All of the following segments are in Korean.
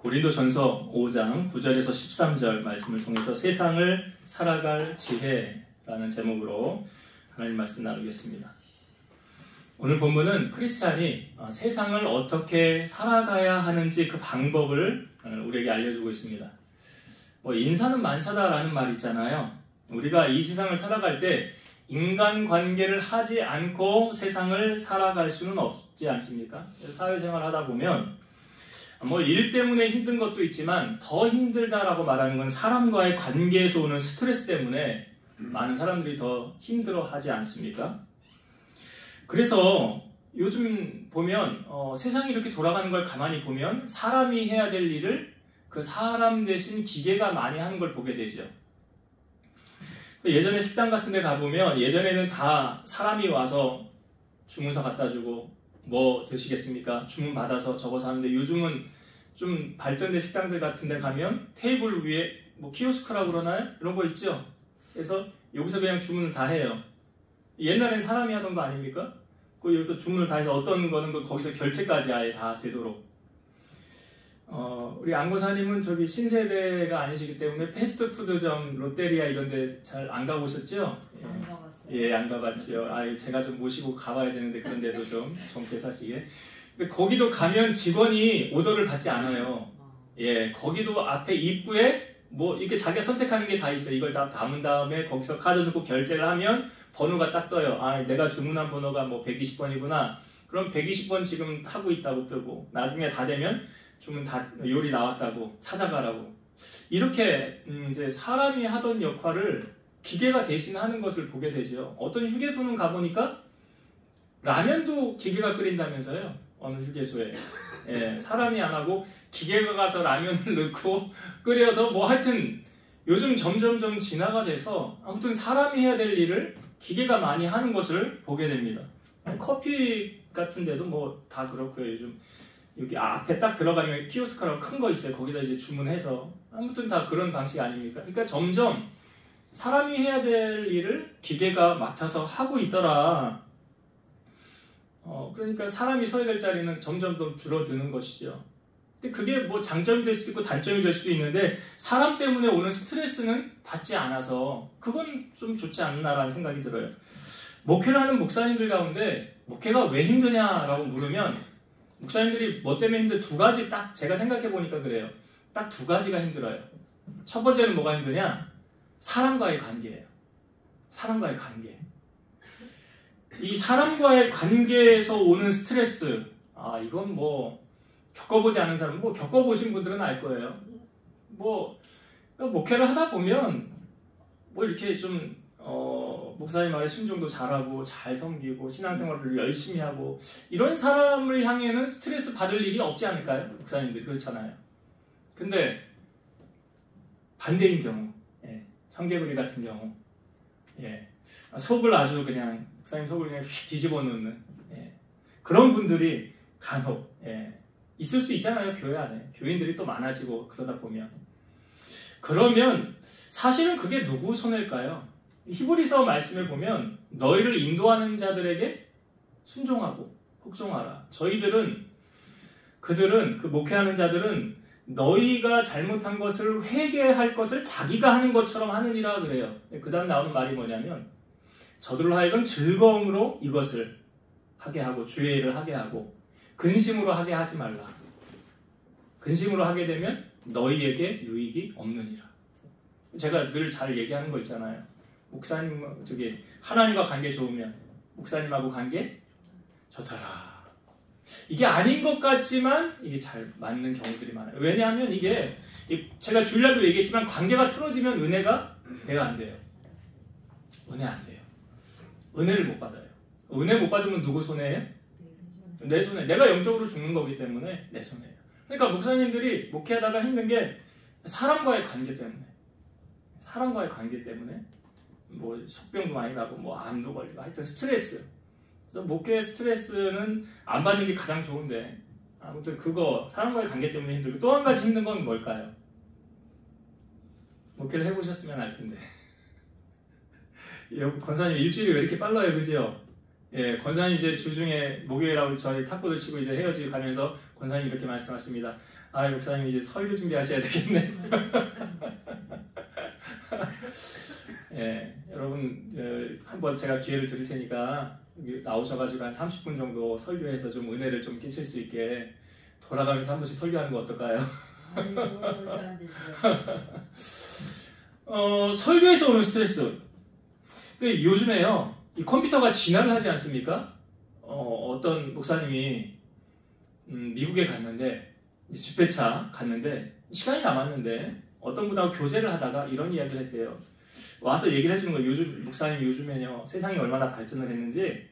고린도전서 5장 9절에서 13절 말씀을 통해서 세상을 살아갈 지혜라는 제목으로 하나님 말씀 나누겠습니다. 오늘 본문은 크리스찬이 세상을 어떻게 살아가야 하는지 그 방법을 우리에게 알려주고 있습니다. 인사는 만사다라는 말이 있잖아요. 우리가 이 세상을 살아갈 때 인간관계를 하지 않고 세상을 살아갈 수는 없지 않습니까? 사회생활 하다 보면 일 때문에 힘든 것도 있지만 더 힘들다라고 말하는 건 사람과의 관계에서 오는 스트레스 때문에 많은 사람들이 더 힘들어하지 않습니까? 그래서 요즘 보면 세상이 이렇게 돌아가는 걸 가만히 보면 사람이 해야 될 일을 그 사람 대신 기계가 많이 하는 걸 보게 되죠. 예전에 식당 같은 데 가보면 예전에는 다 사람이 와서 주문서 갖다 주고 뭐 드시겠습니까? 주문 받아서 적어서 하는데 요즘은 좀 발전된 식당들 같은 데 가면 테이블 위에 키오스크라고 그러나요? 이런 거 있죠? 그래서 여기서 그냥 주문을 다 해요. 옛날엔 사람이 하던 거 아닙니까? 여기서 주문을 다 해서 어떤 거는 거기서 결제까지 아예 다 되도록. 우리 안고사님은 저기 신세대가 아니시기 때문에 패스트푸드점 롯데리아 이런 데 잘 안 가보셨죠? 안 가봤어요. 예, 안 가봤죠. 제가 좀 모시고 가봐야 되는데 그런 데도 좀 젊게 사시게. 근데 거기도 가면 직원이 오더를 받지 않아요. 예, 거기도 앞에 입구에 이렇게 자기가 선택하는 게 다 있어요. 이걸 다 담은 다음에 거기서 카드 넣고 결제를 하면 번호가 딱 떠요. 내가 주문한 번호가 120번이구나. 그럼 120번 지금 하고 있다고 뜨고 나중에 다 되면 주문 다 요리 나왔다고 찾아가라고. 이렇게 이제 사람이 하던 역할을 기계가 대신하는 것을 보게 되죠. 어떤 휴게소는 가보니까 라면도 기계가 끓인다면서요. 어느 휴게소에. 예, 사람이 안 하고 기계가 가서 라면을 넣고 끓여서 하여튼 요즘 점점점 진화가 돼서 아무튼 사람이 해야 될 일을 기계가 많이 하는 것을 보게 됩니다. 커피 같은 데도 다 그렇고요. 요즘 여기 앞에 딱 들어가면 키오스크라고 큰 거 있어요. 거기다 이제 주문해서 아무튼 다 그런 방식 아닙니까? 그러니까 점점 사람이 해야 될 일을 기계가 맡아서 하고 있더라. 그러니까 사람이 서야 될 자리는 점점 더 줄어드는 것이죠. 근데 그게 장점이 될 수도 있고 단점이 될 수도 있는데 사람 때문에 오는 스트레스는 받지 않아서 그건 좀 좋지 않나라는 생각이 들어요. 목회를 하는 목사님들 가운데 목회가 왜 힘드냐라고 물으면 목사님들이 뭐 때문에 힘든데 두 가지 딱 제가 생각해 보니까 그래요. 딱 두 가지가 힘들어요. 첫 번째는 뭐가 힘드냐? 사람과의 관계예요. 사람과의 관계. 이 사람과의 관계에서 오는 스트레스, 이건 겪어보지 않은 사람, 겪어보신 분들은 알 거예요. 목회를 하다 보면 이렇게 좀 목사님 말에 순종도 잘하고 잘 섬기고 신앙생활을 열심히 하고 이런 사람을 향해는 스트레스 받을 일이 없지 않을까요? 목사님들이 그렇잖아요. 근데 반대인 경우, 청개구리 같은 경우, 속을 아주 그냥 목사님 속을 그냥 휙 뒤집어 놓는 그런 분들이 간혹 있을 수 있잖아요. 교회 안에 교인들이 또 많아지고 그러다 보면 그러면 사실은 그게 누구 손해일까요? 히브리서 말씀을 보면 너희를 인도하는 자들에게 순종하고 복종하라. 그들은 그 목회하는 자들은 너희가 잘못한 것을 회개할 것을 자기가 하는 것처럼 하느니라 그래요. 그 다음 나오는 말이 뭐냐면 저들로 하여금 즐거움으로 이것을 하게 하고 주의 일을 하게 하고 근심으로 하게 하지 말라. 근심으로 하게 되면 너희에게 유익이 없느니라. 제가 늘 잘 얘기하는 거 있잖아요. 목사님 하나님과 관계 좋으면 목사님하고 관계 좋더라. 이게 아닌 것 같지만 이게 잘 맞는 경우들이 많아요. 왜냐하면 이게 제가 주일날도 얘기했지만 관계가 틀어지면 은혜가 돼요, 안 돼요? 은혜 안 돼요. 은혜를 못 받아요. 은혜 못 받으면 누구 손해예요? 내 손해. 내가 영적으로 죽는 거기 때문에 내 손해예요. 그러니까 목사님들이 목회하다가 힘든 게 사람과의 관계 때문에 속병도 많이 나고 암도 걸리고 하여튼 스트레스. 그래서 목회 스트레스는 안 받는 게 가장 좋은데 아무튼 그거 사람과의 관계 때문에 힘들고 또 한 가지 힘든 건 뭘까요? 목회를 해보셨으면 알 텐데 권사님 일주일이 왜 이렇게 빨라요, 그죠? 권사님 이제 주중에 목요일하고 저희 탁구도 치고 이제 헤어지고 가면서 권사님 이렇게 말씀하십니다. 아, 목사님 이제 설교 준비하셔야 되겠네. 예, 여러분 한번 제가 기회를 드릴 테니까 여기 나오셔가지고 한 30분 정도 설교해서 좀 은혜를 좀 끼칠 수 있게 돌아가면서 한 번씩 설교하는 거 어떨까요? 설교에서 오는 스트레스. 요즘에요, 이 컴퓨터가 진화를 하지 않습니까? 어떤 목사님이 미국에 갔는데, 집회차 갔는데 시간이 남았는데 어떤 분하고 교제를 하다가 이런 이야기를 했대요. 와서 얘기를 해주는 거예요. 목사님 요즘에는요, 세상이 얼마나 발전을 했는지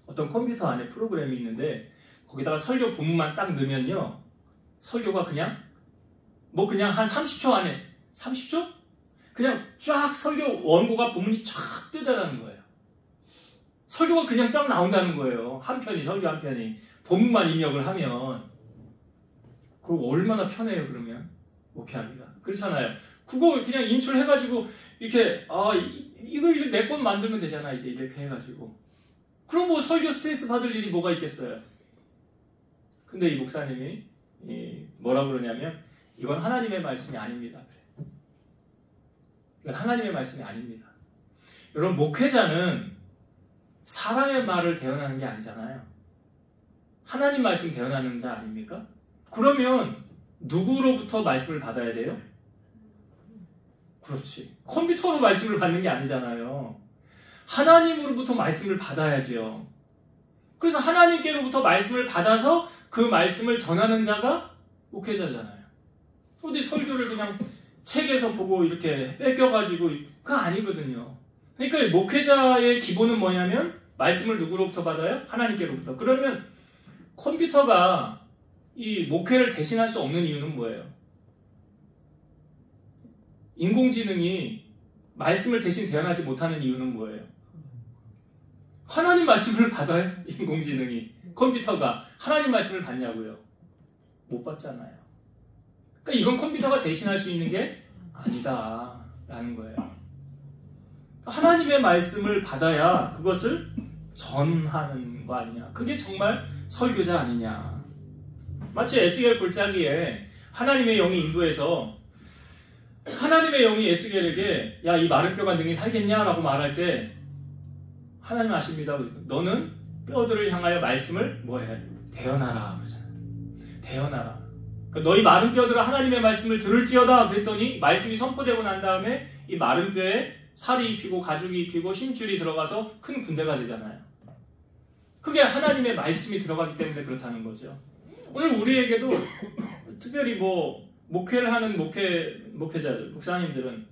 어떤 컴퓨터 안에 프로그램이 있는데 거기다가 설교 본문만 딱 넣으면요, 설교가 그냥 한 30초 안에 30초? 그냥 쫙 설교 원고가 본문이 쫙 뜨다라는 거예요. 설교가 그냥 쫙 나온다는 거예요. 한 편이, 설교 한 편이. 본문만 입력을 하면. 그거 얼마나 편해요, 그러면. 목회하기가. 그렇잖아요. 그거 그냥 인출해가지고, 이렇게, 이거 내 건 만들면 되잖아, 이제 이렇게 해가지고. 그럼 뭐 설교 스트레스 받을 일이 뭐가 있겠어요. 근데 이 목사님이, 뭐라 그러냐면, 이건 하나님의 말씀이 아닙니다. 이건 하나님의 말씀이 아닙니다. 여러분, 목회자는 사람의 말을 대언하는 게 아니잖아요. 하나님 말씀 대언하는 자 아닙니까? 그러면 누구로부터 말씀을 받아야 돼요? 그렇지. 컴퓨터로 말씀을 받는 게 아니잖아요. 하나님으로부터 말씀을 받아야지요. 그래서 하나님께로부터 말씀을 받아서 그 말씀을 전하는 자가 목회자잖아요. 어디 설교를 그냥 책에서 보고 이렇게 뺏겨가지고, 그거 아니거든요. 그러니까 목회자의 기본은 뭐냐면 말씀을 누구로부터 받아요? 하나님께로부터. 그러면 컴퓨터가 이 목회를 대신할 수 없는 이유는 뭐예요? 인공지능이 말씀을 대신 대언하지 못하는 이유는 뭐예요? 하나님 말씀을 받아요? 인공지능이. 컴퓨터가 하나님 말씀을 받냐고요? 못 받잖아요. 그러니까 이건 컴퓨터가 대신할 수 있는 게 아니다라는 거예요. 하나님의 말씀을 받아야 그것을 전하는 거 아니냐. 그게 정말 설교자 아니냐. 마치 에스겔 골짜기에 하나님의 영이 인도해서 하나님의 영이 에스겔에게 야, 이 마른 뼈가 능히 살겠냐라고 말할 때 하나님 아십니다. 너는 뼈들을 향하여 말씀을 뭐해? 대언하라. 그러잖아요. 대언하라. 그러니까 너희 마른 뼈들은 하나님의 말씀을 들을지어다 그랬더니 말씀이 선포되고 난 다음에 이 마른 뼈에 살이 입히고 가죽이 입히고 힘줄이 들어가서 큰 군대가 되잖아요. 그게 하나님의 말씀이 들어가기 때문에 그렇다는 거죠. 오늘 우리에게도 특별히 목회를 하는 목회자들, 목사님들은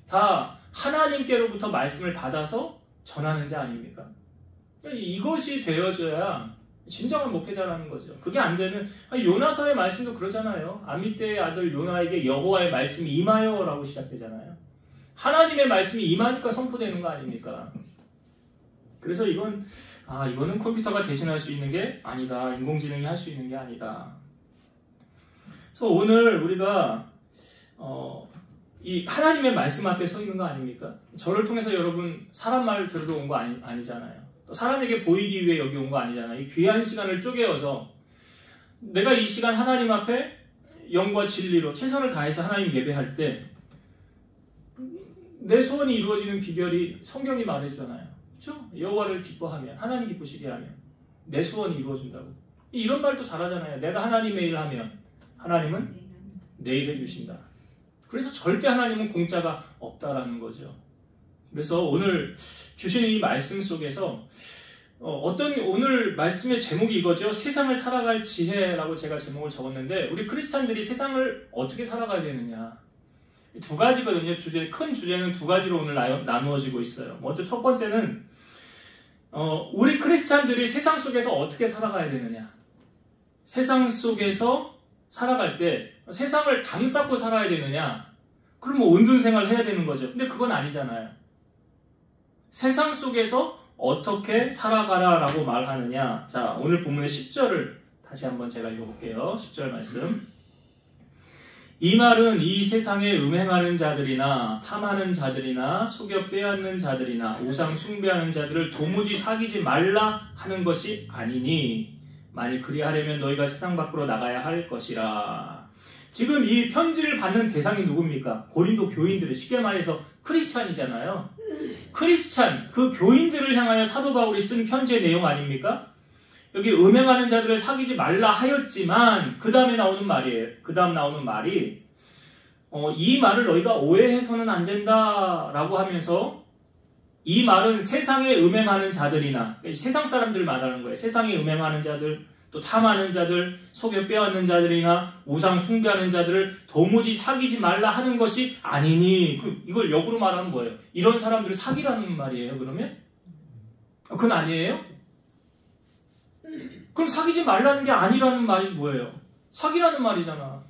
다 하나님께로부터 말씀을 받아서 전하는 자 아닙니까? 이것이 되어져야 진정한 목회자라는 거죠. 그게 안 되면 요나서의 말씀도 그러잖아요. 아미떼의 아들 요나에게 여호와의 말씀이 임하여 라고 시작되잖아요. 하나님의 말씀이 임하니까 선포되는 거 아닙니까? 그래서 이거는 컴퓨터가 대신할 수 있는 게 아니다. 인공지능이 할 수 있는 게 아니다. 그래서 오늘 우리가 이 하나님의 말씀 앞에 서 있는 거 아닙니까? 저를 통해서 여러분 사람 말 들으러 온 거 아니잖아요. 또 사람에게 보이기 위해 여기 온 거 아니잖아요. 이 귀한 시간을 쪼개어서 내가 이 시간 하나님 앞에 영과 진리로 최선을 다해서 하나님 예배할 때 내 소원이 이루어지는 비결이 성경이 말해주잖아요. 그렇죠? 여호와를 기뻐하면, 하나님 기쁘시게 하면 내 소원이 이루어진다고. 이런 말도 잘하잖아요. 내가 하나님의 일을 하면 하나님은 내 일 해주신다. 그래서 절대 하나님은 공짜가 없다라는 거죠. 그래서 오늘 주신 이 말씀 속에서 오늘 말씀의 제목이 이거죠. 세상을 살아갈 지혜라고 제가 제목을 적었는데 우리 크리스찬들이 세상을 어떻게 살아가야 되느냐. 두 가지거든요. 큰 주제는 두 가지로 오늘 나누어지고 있어요. 먼저 첫 번째는 우리 크리스찬들이 세상 속에서 어떻게 살아가야 되느냐. 세상 속에서 살아갈 때 세상을 담쌓고 살아야 되느냐. 그럼 온든 생활을 해야 되는 거죠. 근데 그건 아니잖아요. 세상 속에서 어떻게 살아가라라고 말하느냐. 자, 오늘 본문의 10절을 다시 한번 제가 읽어볼게요. 10절 말씀. 이 말은 이 세상에 음행하는 자들이나 탐하는 자들이나 속여 빼앗는 자들이나 우상 숭배하는 자들을 도무지 사귀지 말라 하는 것이 아니니 만일 그리하려면 너희가 세상 밖으로 나가야 할 것이라. 지금 이 편지를 받는 대상이 누굽니까? 고린도 교인들을, 쉽게 말해서 크리스찬이잖아요. 크리스찬, 그 교인들을 향하여 사도 바울이 쓴 편지의 내용 아닙니까? 여기 음행하는 자들을 사귀지 말라 하였지만 그 다음에 나오는 말이에요. 그 다음 나오는 말이 이 말을 너희가 오해해서는 안 된다라고 하면서, 이 말은 세상에 음행하는 자들이나, 세상 사람들을 말하는 거예요. 세상에 음행하는 자들, 또 탐하는 자들, 속여 빼앗는 자들이나 우상 숭배하는 자들을 도무지 사귀지 말라 하는 것이 아니니. 이걸 역으로 말하면 뭐예요? 이런 사람들을 사귀라는 말이에요, 그러면? 그건 아니에요? 그럼 사귀지 말라는 게 아니라는 말이 뭐예요? 사귀라는 말이잖아.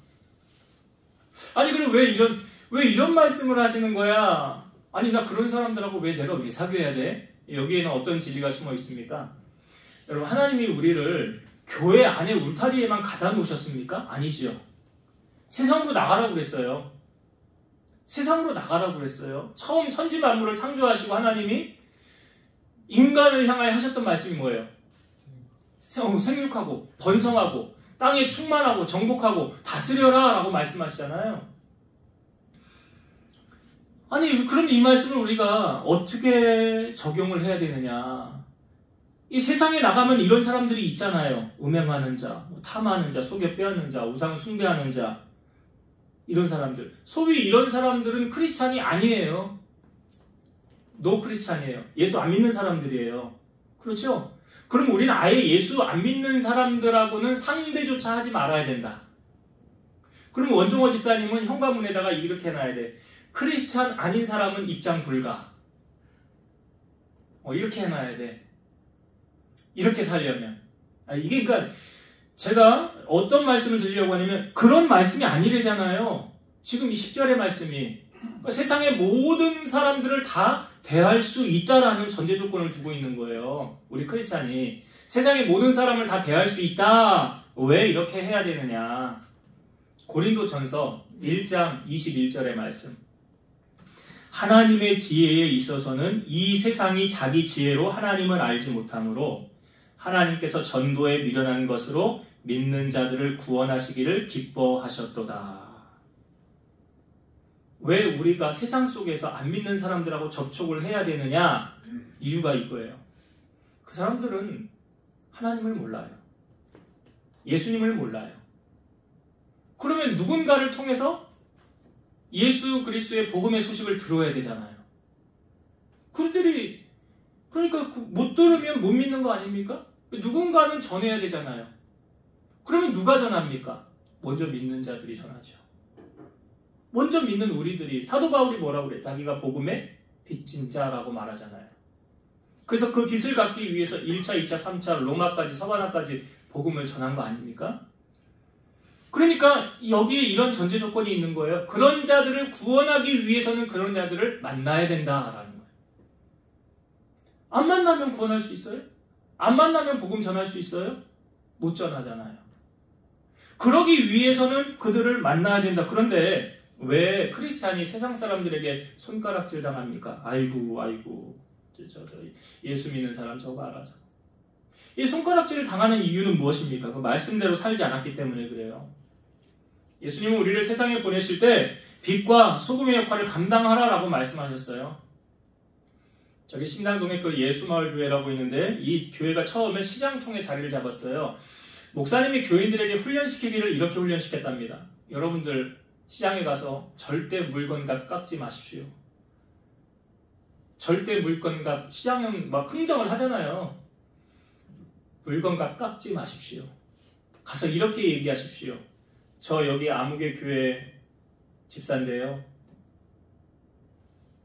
아니, 그럼 왜 이런 말씀을 하시는 거야? 아니, 나 그런 사람들하고 내가 왜 사귀어야 돼? 여기에는 어떤 진리가 숨어 있습니까? 여러분, 하나님이 우리를 교회 안에 울타리에만 가다 놓으셨습니까? 아니지요. 세상으로 나가라고 그랬어요. 세상으로 나가라고 그랬어요. 처음 천지 만물을 창조하시고 하나님이 인간을 향하여 하셨던 말씀이 뭐예요? 생육하고 번성하고 땅에 충만하고 정복하고 다스려라 라고 말씀하시잖아요. 아니, 그럼 이 말씀을 우리가 어떻게 적용을 해야 되느냐? 이 세상에 나가면 이런 사람들이 있잖아요. 음행하는 자, 탐하는 자, 속여 빼앗는 자, 우상 숭배하는 자, 이런 사람들. 소위 이런 사람들은 크리스찬이 아니에요. 노 크리스찬이에요. 예수 안 믿는 사람들이에요. 그렇죠? 그럼 우리는 아예 예수 안 믿는 사람들하고는 상대조차 하지 말아야 된다. 그럼 원종호 집사님은 현관문에다가 이렇게 해놔야 돼. 크리스찬 아닌 사람은 입장 불가. 이렇게 해놔야 돼. 이렇게 살려면. 이게 그러니까 제가 어떤 말씀을 드리려고 하냐면, 그런 말씀이 아니래잖아요. 지금 이 10절의 말씀이 그러니까 세상의 모든 사람들을 다 대할 수 있다라는 전제 조건을 두고 있는 거예요. 우리 크리스찬이 세상의 모든 사람을 다 대할 수 있다. 왜 이렇게 해야 되느냐? 고린도전서 1장 21절의 말씀. 하나님의 지혜에 있어서는 이 세상이 자기 지혜로 하나님을 알지 못하므로 하나님께서 전도에 미련한 것으로 믿는 자들을 구원하시기를 기뻐하셨도다. 왜 우리가 세상 속에서 안 믿는 사람들하고 접촉을 해야 되느냐? 이유가 이거예요. 그 사람들은 하나님을 몰라요. 예수님을 몰라요. 그러면 누군가를 통해서 예수 그리스도의 복음의 소식을 들어야 되잖아요. 그들이 그러니까 못 들으면 못 믿는 거 아닙니까? 누군가는 전해야 되잖아요. 그러면 누가 전합니까? 먼저 믿는 자들이 전하죠. 먼저 믿는 우리들이. 사도 바울이 뭐라고 그래? 자기가 복음의 빚진 자라고 말하잖아요. 그래서 그 빚을 갚기 위해서 1차, 2차, 3차, 로마까지, 서바나까지 복음을 전한 거 아닙니까? 그러니까 여기에 이런 전제 조건이 있는 거예요. 그런 자들을 구원하기 위해서는 그런 자들을 만나야 된다라는 거예요. 안 만나면 구원할 수 있어요? 안 만나면 복음 전할 수 있어요? 못 전하잖아요. 그러기 위해서는 그들을 만나야 된다. 그런데 왜 크리스찬이 세상 사람들에게 손가락질 당합니까? 아이고 저 예수 믿는 사람 저거 알아. 이 손가락질을 당하는 이유는 무엇입니까? 그 말씀대로 살지 않았기 때문에 그래요. 예수님은 우리를 세상에 보내실 때 빛과 소금의 역할을 감당하라라고 말씀하셨어요. 저기 신당동에 그 예수마을교회라고 있는데 이 교회가 처음에 시장통에 자리를 잡았어요. 목사님이 교인들에게 훈련시키기를 이렇게 훈련시켰답니다. 여러분들 시장에 가서 절대 물건값 깎지 마십시오. 절대 물건값, 시장은 막 흥정을 하잖아요. 물건값 깎지 마십시오. 가서 이렇게 얘기하십시오. 저 여기 아무개 교회 집사인데요.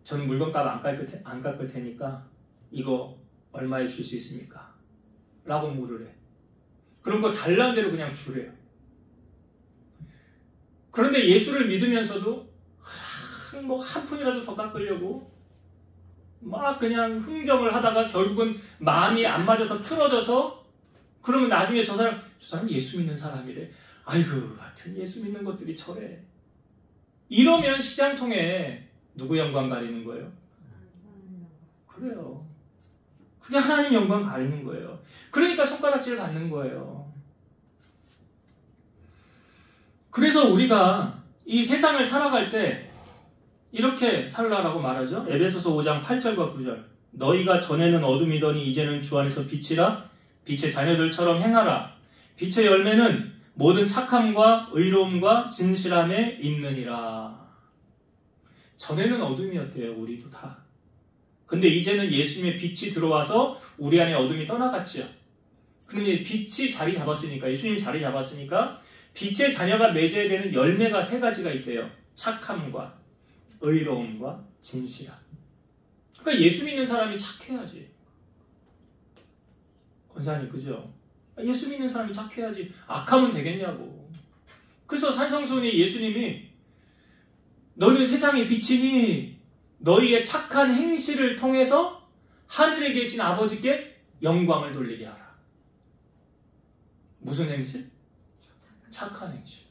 저는 물건값 안 깎을 테니까 이거 얼마에 줄 수 있습니까? 라고 물으래. 그럼 그거 달라는 대로 그냥 주래요. 그런데 예수를 믿으면서도 뭐 한 푼이라도 더 깎으려고 막 그냥 흥정을 하다가 결국은 마음이 안 맞아서 틀어져서 그러면 나중에 저 사람 예수 믿는 사람이래. 아이고 하여튼 예수 믿는 것들이 저래. 이러면 시장통에 누구 영광 가리는 거예요? 그래요. 그게 하나님 영광 가리는 거예요. 그러니까 손가락질 받는 거예요. 그래서 우리가 이 세상을 살아갈 때 이렇게 살라라고 말하죠. 에베소서 5장 8절과 9절. 너희가 전에는 어둠이더니 이제는 주 안에서 빛이라. 빛의 자녀들처럼 행하라. 빛의 열매는 모든 착함과 의로움과 진실함에 있느니라. 전에는 어둠이었대요. 우리도 다. 근데 이제는 예수님의 빛이 들어와서 우리 안에 어둠이 떠나갔죠. 그러면 빛이 자리 잡았으니까, 예수님 자리 잡았으니까 빛의 자녀가 맺어야 되는 열매가 3가지가 있대요. 착함과 의로움과 진실함. 그러니까 예수 믿는 사람이 착해야지. 권사님, 그죠? 예수 믿는 사람이 착해야지. 악하면 되겠냐고. 그래서 산성손이 예수님이 너는 세상의 빛이니 너희의 착한 행실을 통해서 하늘에 계신 아버지께 영광을 돌리게 하라. 무슨 행실? 착한 행실.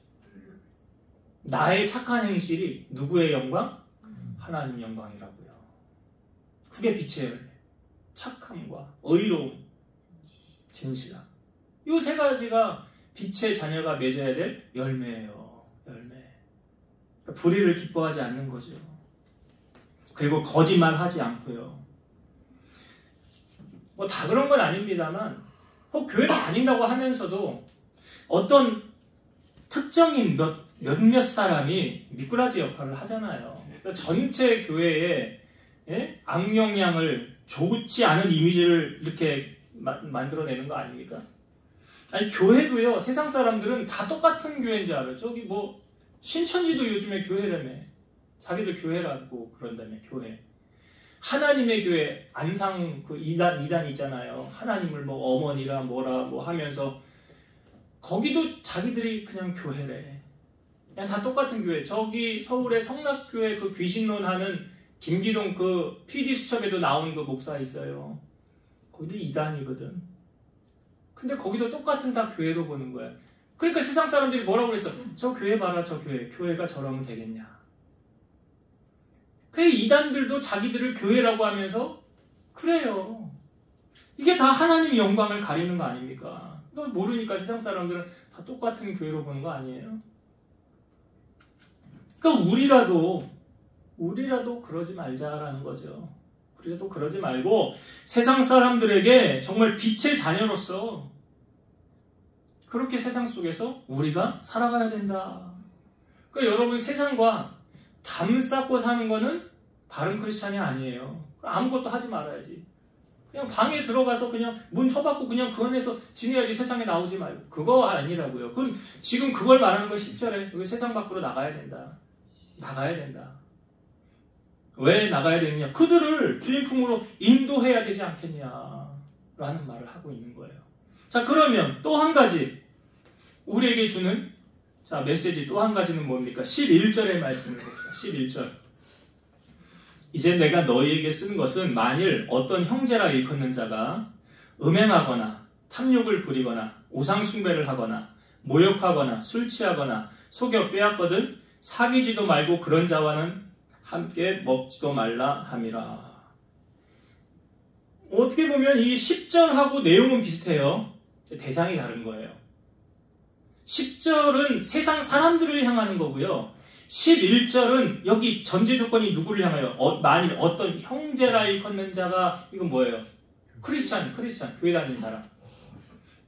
나의 착한 행실이 누구의 영광? 하나님 영광이라고요. 그게 빛의 열매. 착함과 의로움, 진실함. 이 3가지가 빛의 자녀가 맺어야 될 열매예요. 열매. 불의를 기뻐하지 않는 거죠. 그리고 거짓말하지 않고요. 뭐 다 그런 건 아닙니다만, 교회를 다닌다고 하면서도 어떤 특정인 몇몇 사람이 미꾸라지 역할을 하잖아요. 그러니까 전체 교회에 악영향을 좋지 않은 이미지를 이렇게 만들어내는 거 아닙니까? 아니, 교회도요, 세상 사람들은 다 똑같은 교회인 줄 알아요. 저기 뭐 신천지도 요즘에 교회라며. 자기들 교회라고 그런다며. 교회. 하나님의 교회, 안상 그 이단 있잖아요. 하나님을 뭐 어머니라 뭐라 뭐 하면서 거기도 자기들이 그냥 교회래. 그냥 다 똑같은 교회. 저기 서울의 성락교회 그 귀신론 하는 김기동 그 PD 수첩에도 나온 그 목사 있어요. 거기도 이단이거든. 근데 거기도 똑같은 다 교회로 보는 거야. 그러니까 세상 사람들이 뭐라고 그랬어? 저 교회 봐라, 저 교회. 교회가 저러면 되겠냐. 그 이단들도 자기들을 교회라고 하면서 그래요. 이게 다 하나님의 영광을 가리는 거 아닙니까? 너 모르니까 세상 사람들은 다 똑같은 교회로 보는 거 아니에요? 그러니까 우리라도 그러지 말자라는 거죠. 우리라도 그러지 말고 세상 사람들에게 정말 빛의 자녀로서 그렇게 세상 속에서 우리가 살아가야 된다. 그러니까 여러분, 세상과 담 쌓고 사는 거는 바른 크리스찬이 아니에요. 아무것도 하지 말아야지. 그냥 방에 들어가서 그냥 문 쳐박고 그냥 그 안에서 지내야지. 세상에 나오지 말고. 그거 아니라고요. 그건 지금 그걸 말하는 거 10절에 여기 세상 밖으로 나가야 된다. 나가야 된다. 왜 나가야 되느냐? 그들을 주님 품으로 인도해야 되지 않겠냐 라는 말을 하고 있는 거예요. 자, 그러면 또 한 가지 우리에게 주는 메시지 또 한 가지는 뭡니까? 11절의 말씀을 봅시다. 11절. 이제 내가 너희에게 쓴 것은 만일 어떤 형제라 일컫는 자가 음행하거나 탐욕을 부리거나 우상숭배를 하거나 모욕하거나 술 취하거나 속여 빼앗거든 사귀지도 말고 그런 자와는 함께 먹지도 말라 함이라. 어떻게 보면 이 10절하고 내용은 비슷해요. 대상이 다른 거예요. 10절은 세상 사람들을 향하는 거고요. 11절은 여기 전제 조건이 누구를 향하여? 만일 어떤 형제라 일컫는 자가, 이건 뭐예요? 크리스찬, 교회 다니는 사람.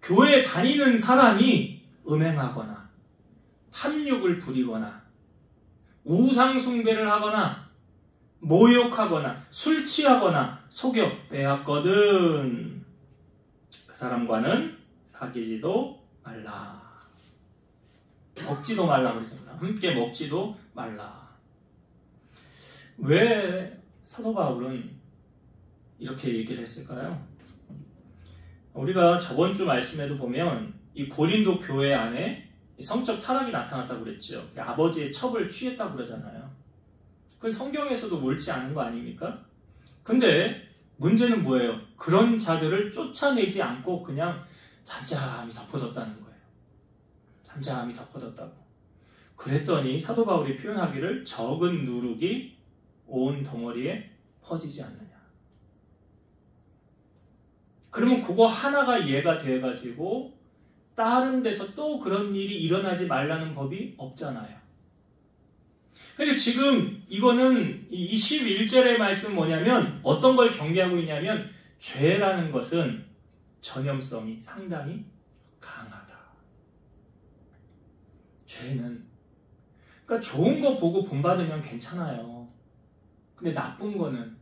교회 다니는 사람이 음행하거나 탐욕을 부리거나 우상숭배를 하거나 모욕하거나 술 취하거나 속여 빼앗거든 그 사람과는 사귀지도 말라. 먹지도 말라 그러잖아. 함께 먹지도 말라. 왜 사도 바울은 이렇게 얘기를 했을까요? 우리가 저번 주 말씀에도 보면 이 고린도 교회 안에 성적 타락이 나타났다고 그랬죠. 아버지의 첩을 취했다고 그러잖아요. 그건 성경에서도 옳지 않은 거 아닙니까? 근데 문제는 뭐예요? 그런 자들을 쫓아내지 않고 그냥 잠잠히 덮어뒀다는 거예요. 잠잠히 덮어뒀다고. 그랬더니 사도 바울이 표현하기를 적은 누룩이 온 덩어리에 퍼지지 않느냐. 그러면 그거 하나가 예가 돼가지고 다른 데서 또 그런 일이 일어나지 말라는 법이 없잖아요. 그러니까 지금 이거는 이 11절의 말씀은 뭐냐면 어떤 걸 경계하고 있냐면 죄라는 것은 전염성이 상당히 강하다. 죄는 그러니까 좋은 거 보고 본받으면 괜찮아요. 근데 나쁜 거는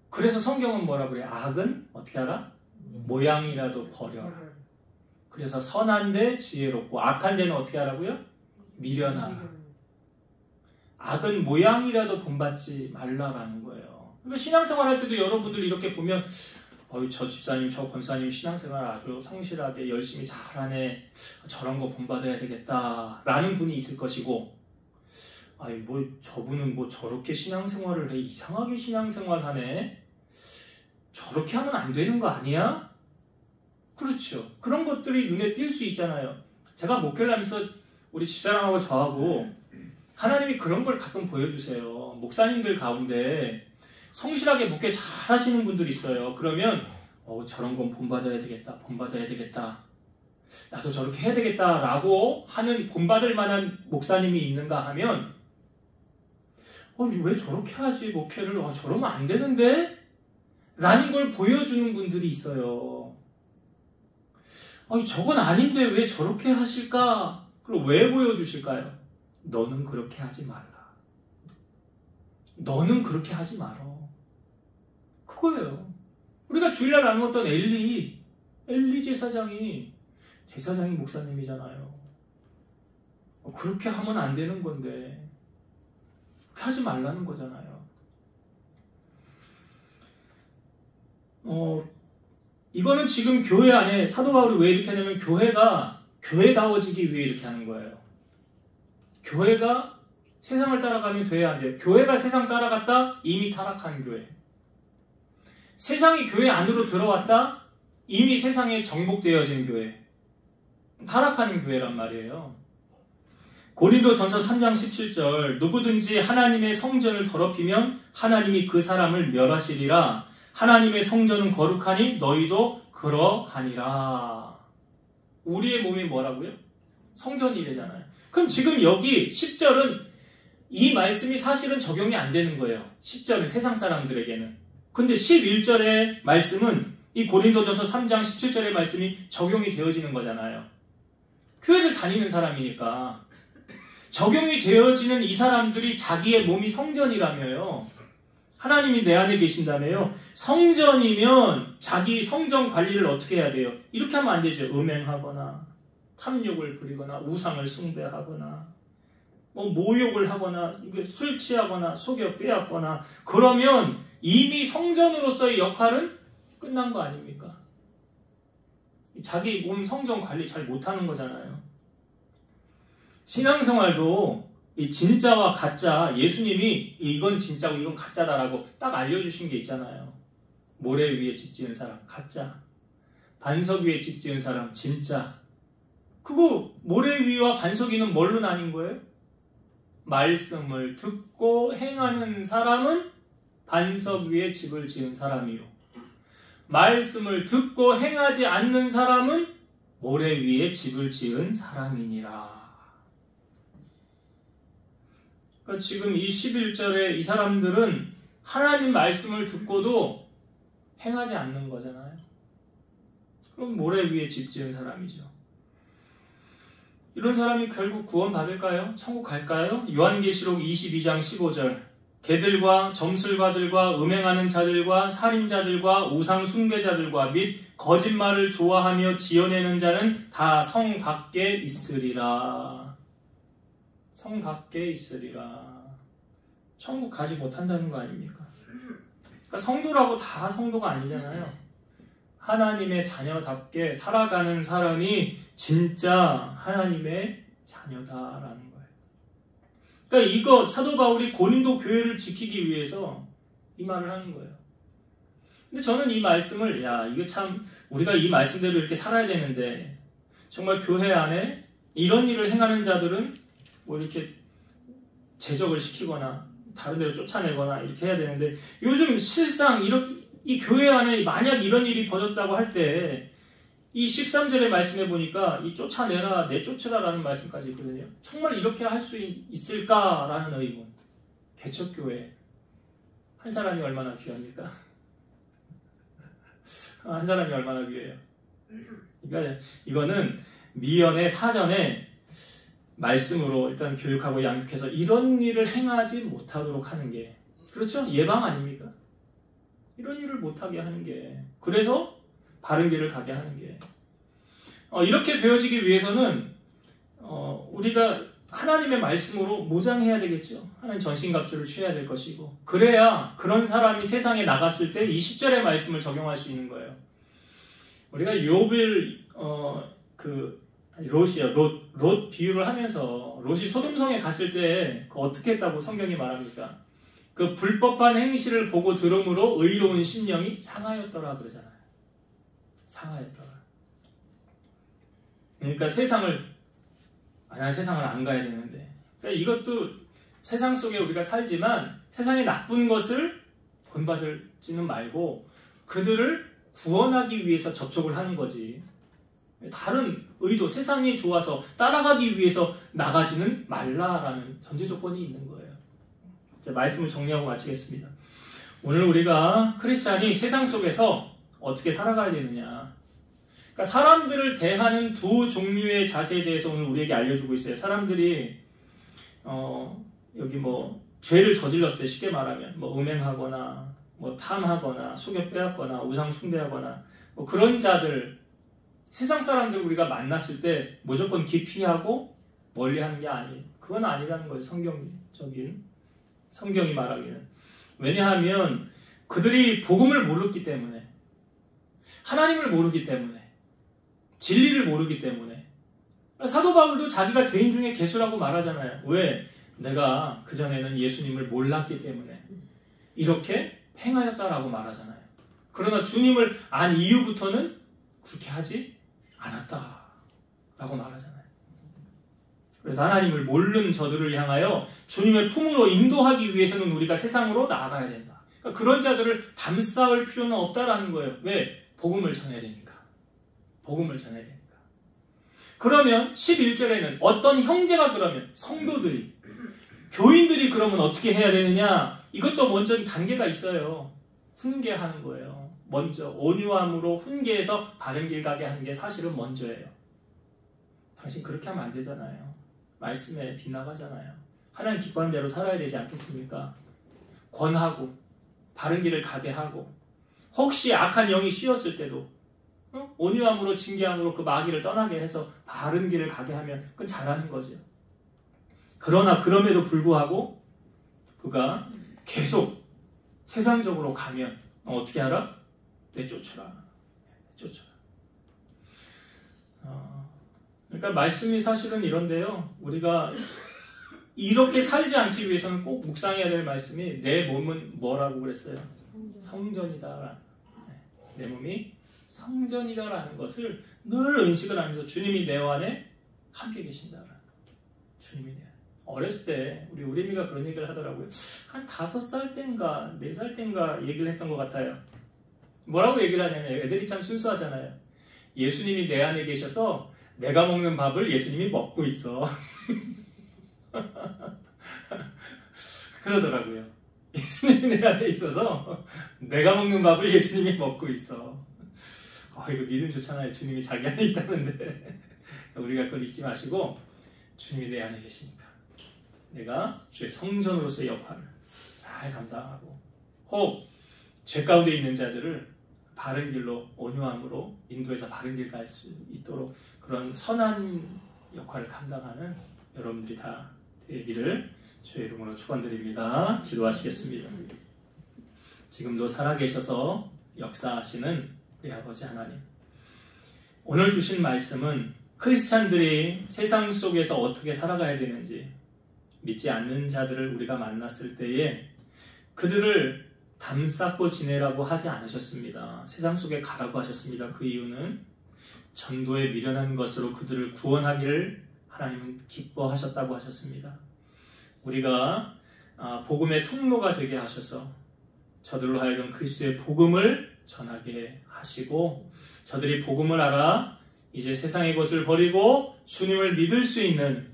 그래서 성경은 뭐라 그래? 악은 어떻게 하라? 모양이라도 버려라. 그래서 선한 데 지혜롭고 악한 데는 어떻게 하라고요? 미련하라. 악은 모양이라도 본받지 말라라는 거예요. 그러니까 신앙생활 할 때도 여러분들 이렇게 보면 저 집사님, 저 권사님 신앙생활 아주 성실하게 열심히 잘하네. 저런 거 본받아야 되겠다. 라는 분이 있을 것이고 저분은 저렇게 신앙생활을 해. 이상하게 신앙생활 하네. 저렇게 하면 안 되는 거 아니야? 그렇죠. 그런 것들이 눈에 띌 수 있잖아요. 제가 목회를 하면서 우리 집사람하고 저하고 하나님이 그런 걸 가끔 보여주세요. 목사님들 가운데 성실하게 목회 잘 하시는 분들이 있어요. 그러면 저런 건 본받아야 되겠다. 나도 저렇게 해야 되겠다 라고 하는 본받을 만한 목사님이 있는가 하면 왜 저렇게 하지 목회를? 저러면 안 되는데? 라는 걸 보여주는 분들이 있어요. 저건 아닌데 왜 저렇게 하실까? 그럼 왜 보여주실까요? 너는 그렇게 하지 말라. 너는 그렇게 하지 말어. 그거예요. 우리가 주일날 나누었던 엘리 제사장이 목사님이잖아요. 그렇게 하면 안 되는 건데 그렇게 하지 말라는 거잖아요. 이거는 지금 교회 안에 사도 바울이 왜 이렇게 하냐면 교회가 교회다워지기 위해 이렇게 하는 거예요. 교회가 세상을 따라가면 돼야 안 돼요. 교회가 세상 따라갔다 이미 타락한 교회. 세상이 교회 안으로 들어왔다 이미 세상에 정복되어진 교회. 타락하는 교회란 말이에요. 고린도전서 3장 17절 누구든지 하나님의 성전을 더럽히면 하나님이 그 사람을 멸하시리라. 하나님의 성전은 거룩하니 너희도 그러하니라. 우리의 몸이 뭐라고요? 성전이래잖아요. 그럼 지금 여기 10절은 이 말씀이 사실은 적용이 안 되는 거예요. 10절은 세상 사람들에게는. 근데 11절의 말씀은 이 고린도전서 3장 17절의 말씀이 적용이 되어지는 거잖아요. 교회를 다니는 사람이니까. 적용이 되어지는 이 사람들이 자기의 몸이 성전이라며요. 하나님이 내 안에 계신다며요. 성전이면 자기 성전 관리를 어떻게 해야 돼요? 이렇게 하면 안 되죠. 음행하거나 탐욕을 부리거나 우상을 숭배하거나 모욕을 하거나 술 취하거나 속여 빼앗거나 그러면 이미 성전으로서의 역할은 끝난 거 아닙니까? 자기 몸 성전 관리 잘 못하는 거잖아요. 신앙생활도 이 진짜와 가짜, 예수님이 이건 진짜고 이건 가짜다라고 딱 알려주신 게 있잖아요. 모래 위에 집 지은 사람 가짜, 반석 위에 집 지은 사람 진짜. 그거 모래 위와 반석 위는 뭘로 나뉜 거예요? 말씀을 듣고 행하는 사람은 반석 위에 집을 지은 사람이요, 말씀을 듣고 행하지 않는 사람은 모래 위에 집을 지은 사람이니라. 그러니까 지금 이 11절에 이 사람들은 하나님 말씀을 듣고도 행하지 않는 거잖아요. 그럼 모래 위에 집 지은 사람이죠. 이런 사람이 결국 구원 받을까요? 천국 갈까요? 요한계시록 22장 15절 개들과 점술가들과 음행하는 자들과 살인자들과 우상 숭배자들과 및 거짓말을 좋아하며 지어내는 자는 다 성 밖에 있으리라. 성 밖에 있으리라. 천국 가지 못한다는 거 아닙니까? 그러니까 성도라고 다 성도가 아니잖아요. 하나님의 자녀답게 살아가는 사람이 진짜 하나님의 자녀다라는 거예요. 그러니까 이거 사도 바울이 고린도 교회를 지키기 위해서 이 말을 하는 거예요. 근데 저는 이 말씀을 이거 참 우리가 이 말씀대로 이렇게 살아야 되는데 정말 교회 안에 이런 일을 행하는 자들은 이렇게 제적을 시키거나 다른 데로 쫓아내거나 이렇게 해야 되는데 요즘 실상 이 교회 안에 만약 이런 일이 벌어졌다고 할 때 이 13절의 말씀에 보니까 이 쫓아내라, 내쫓으라 라는 말씀까지 있거든요. 정말 이렇게 할 수 있을까라는 의문. 개척교회 한 사람이 얼마나 귀합니까? 한 사람이 얼마나 귀해요. 그러니까 이거는 미연의 사전에 말씀으로 일단 교육하고 양육해서 이런 일을 행하지 못하도록 하는 게, 그렇죠? 예방 아닙니까? 이런 일을 못하게 하는 게, 그래서 바른 길을 가게 하는 게, 이렇게 되어지기 위해서는 우리가 하나님의 말씀으로 무장해야 되겠죠. 하나님 전신갑주를 취해야 될 것이고, 그래야 그런 사람이 세상에 나갔을 때 이 10절의 말씀을 적용할 수 있는 거예요. 우리가 욥을 롯 비유를 하면서 롯이 소돔성에 갔을 때 어떻게 했다고 성경이 말합니까? 그 불법한 행실을 보고 들음으로 의로운 심령이 상하였더라 그러잖아요. 상하였더라. 그러니까 세상을 안 가야 되는데, 그러니까 이것도 세상 속에 우리가 살지만 세상의 나쁜 것을 본받을지는 말고 그들을 구원하기 위해서 접촉을 하는 거지, 다른 의도, 세상이 좋아서 따라가기 위해서 나가지는 말라라는 전제 조건이 있는 거예요. 이제 말씀을 정리하고 마치겠습니다. 오늘 우리가 크리스찬이 세상 속에서 어떻게 살아가야 되느냐, 그러니까 사람들을 대하는 두 종류의 자세에 대해서 오늘 우리에게 알려주고 있어요. 사람들이 여기 죄를 저질렀을 때, 쉽게 말하면 음행하거나 탐하거나 속여 빼앗거나 우상 숭배하거나 그런 자들, 세상 사람들 우리가 만났을 때 무조건 기피하고 멀리하는 게 아니에요. 그건 아니라는 거죠. 성경이 말하기는. 왜냐하면 그들이 복음을 모르기 때문에, 하나님을 모르기 때문에, 진리를 모르기 때문에. 사도 바울도 자기가 죄인 중에 괴수라고 말하잖아요. 왜? 내가 그전에는 예수님을 몰랐기 때문에 이렇게 행하였다라고 말하잖아요. 그러나 주님을 안 이후부터는 그렇게 하지 않았다라고 말하잖아요. 그래서 하나님을 모르는 저들을 향하여 주님의 품으로 인도하기 위해서는 우리가 세상으로 나아가야 된다. 그러니까 그런 자들을 담쌓을 필요는 없다라는 거예요. 왜? 복음을 전해야 되니까. 복음을 전해야 되니까. 그러면 11절에는 어떤 형제가, 그러면 성도들이, 교인들이 그러면 어떻게 해야 되느냐? 이것도 먼저 단계가 있어요. 훈계하는 거예요. 먼저 온유함으로 훈계해서 바른 길 가게 하는 게 사실은 먼저예요. 당신 그렇게 하면 안 되잖아요. 말씀에 빗나가잖아요. 하나님 기뻐하는 대로 살아야 되지 않겠습니까? 권하고 바른 길을 가게 하고, 혹시 악한 영이 씌었을 때도 온유함으로 징계함으로 그 마귀를 떠나게 해서 바른 길을 가게 하면 그건 잘하는 거죠. 그러나 그럼에도 불구하고 그가 계속 세상적으로 가면 어떻게 하라? 내쫓으라. 그러니까 말씀이 사실은 이런데요. 우리가 이렇게 살지 않기 위해서는 꼭 묵상해야 될 말씀이, 내 몸은 뭐라고 그랬어요? 성전이다. 내 몸이 성전이다라는 것을 늘 인식을 하면서 주님이 내 안에 함께 계신다라는 거. 주님이 내 안에. 어렸을 때 우리 우리미가 그런 얘기를 하더라고요. 한 5살 땐가 4살 땐가 얘기를 했던 것 같아요. 뭐라고 얘기를 하냐면, 애들이 참 순수하잖아요. 예수님이 내 안에 계셔서 내가 먹는 밥을 예수님이 먹고 있어. 그러더라고요. 예수님이 내 안에 있어서 내가 먹는 밥을 예수님이 먹고 있어. 이거 믿음 좋잖아요. 주님이 자기 안에 있다는데. 우리가 그걸 잊지 마시고, 주님이 내 안에 계시니까 내가 주의 성전으로서의 역할을 잘 감당하고, 혹 죄 가운데 있는 자들을 바른 길로 온유함으로 인도해서 바른 길 갈 수 있도록 그런 선한 역할을 감당하는 여러분들이 다 되기를 주의 이름으로 축원드립니다. 기도하시겠습니다. 지금도 살아계셔서 역사하시는 우리 아버지 하나님, 오늘 주신 말씀은 크리스찬들이 세상 속에서 어떻게 살아가야 되는지, 믿지 않는 자들을 우리가 만났을 때에 그들을 담쌓고 지내라고 하지 않으셨습니다. 세상 속에 가라고 하셨습니다. 그 이유는 전도에 미련한 것으로 그들을 구원하기를 하나님은 기뻐하셨다고 하셨습니다. 우리가 복음의 통로가 되게 하셔서 저들로 하여금 그리스도의 복음을 전하게 하시고 저들이 복음을 알아 이제 세상의 것을 버리고 주님을 믿을 수 있는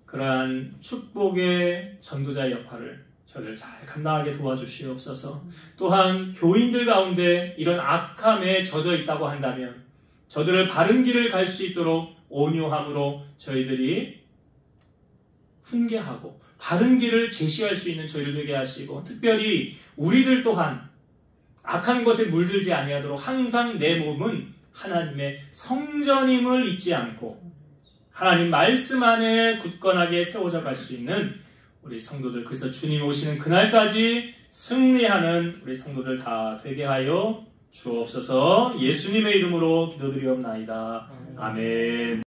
그러한 축복의 전도자의 역할을 저를 잘 감당하게 도와주시옵소서. 또한 교인들 가운데 이런 악함에 젖어 있다고 한다면 저들을 바른 길을 갈 수 있도록 온유함으로 저희들이 훈계하고 바른 길을 제시할 수 있는 저희를 되게 하시고 특별히 우리들 또한 악한 것에 물들지 아니하도록 항상 내 몸은 하나님의 성전임을 잊지 않고 하나님 말씀 안에 굳건하게 세워져 갈 수 있는 우리 성도들, 그래서 주님 오시는 그날까지 승리하는 우리 성도들 다 되게 하여 주옵소서. 예수님의 이름으로 기도드리옵나이다. 아멘.